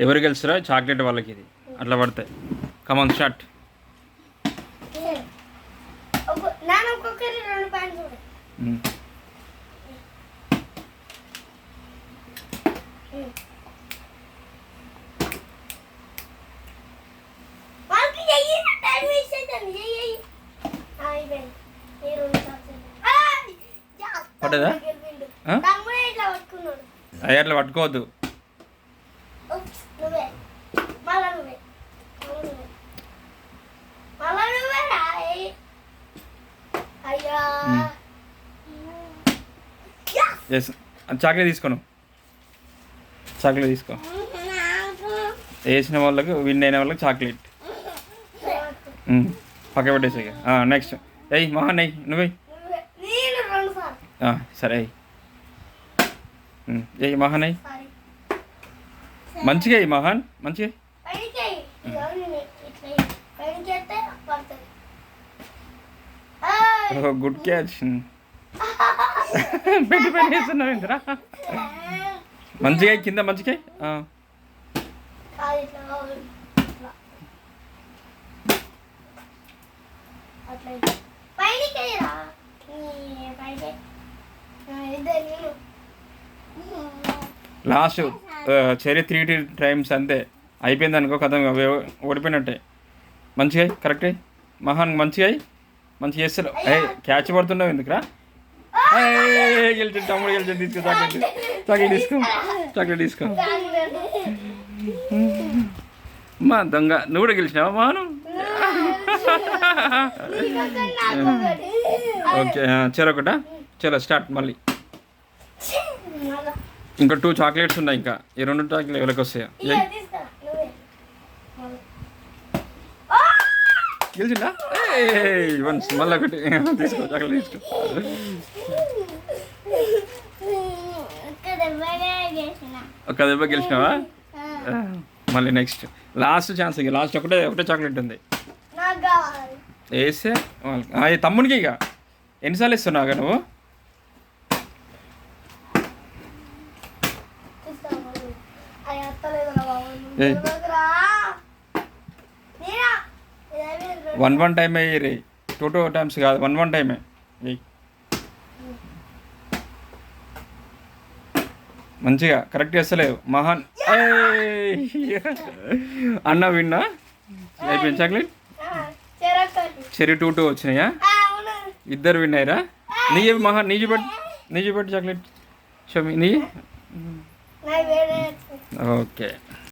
ఎవరు గెలుస్తారో చాక్లెట్ వాళ్ళకి ఇది అట్లా పడతాయి. Come on start. పడ్డదా? అయ్యా అట్లా పట్టుకోవద్దు. ఎస్ చాక్లెట్ తీసుకోను. చాక్లెట్ తీసుకో. వేసిన వాళ్ళకి విన్ అయిన వాళ్ళకి చాక్లెట్ పక్క పెట్టేసి. నెక్స్ట్ ఎయ్ మహాన్ అయ్యి నువ్వే. సరే అయ్యి ఎయ్ మహాన్ అయ్యి. మంచిగా అయ్యి మహాన్ మంచిగా. Good catch. పెట్టి పెట్టేస్తున్నావు ఇంద్రా. మంచిగా కింద మంచిగా. లాస్ట్ చెరీ 3 టైమ్స్ అంతే. అయిపోయింది అనుకో కథ ఓడిపోయినట్టే. మంచిగా కరెక్ట్ అయ్యి మహాన్ మంచిగా అయ్యి మంచిగా చేస్తారు. క్యాచ్ పడుతున్నావు ఎందుకురా? గెలిచి తమ్ముడు గెలిచి తీసుకో. చాక్లెట్ తీసుకో. చాక్లెట్ తీసుకో. మా దొంగ నువ్వు కూడా గెలిచినావా మాను? ఓకే చెరొకటా. చలో స్టార్ట్ మళ్ళీ. ఇంకా 2 చాక్లెట్స్ ఉన్నాయి. ఇంకా ఈ 2 చాక్లెట్ ఎవరికి వస్తాయా? గెలిచిందా? వన్స్ మళ్ళీ ఒకటి తీసుకో. చాక్లెట్ తీసుకో. ఒక్క దెబ్బ గెలిచినావా? మళ్ళీ నెక్స్ట్ లాస్ట్ ఛాన్స్. ఇక లాస్ట్ ఒకటే చాక్లెట్ ఉంది. వేస్తే తమ్మునికి ఇక ఎన్నిసార్లు ఇస్తున్నావు నువ్వు? వన్ టైమే రే. 2 టైమ్స్ కాదు, 1 టైమే. మంచిగా కరెక్ట్ చేస్తలేవు మహాన్. అన్న విన్నా అయిపోయింది చాక్లెట్. చెరీ 2 వచ్చినాయా? ఇద్దరు విన్ అయ్యారా? నీ మహాన్ నీ చూపెట్టు చాక్లెట్. నీ ఓకే.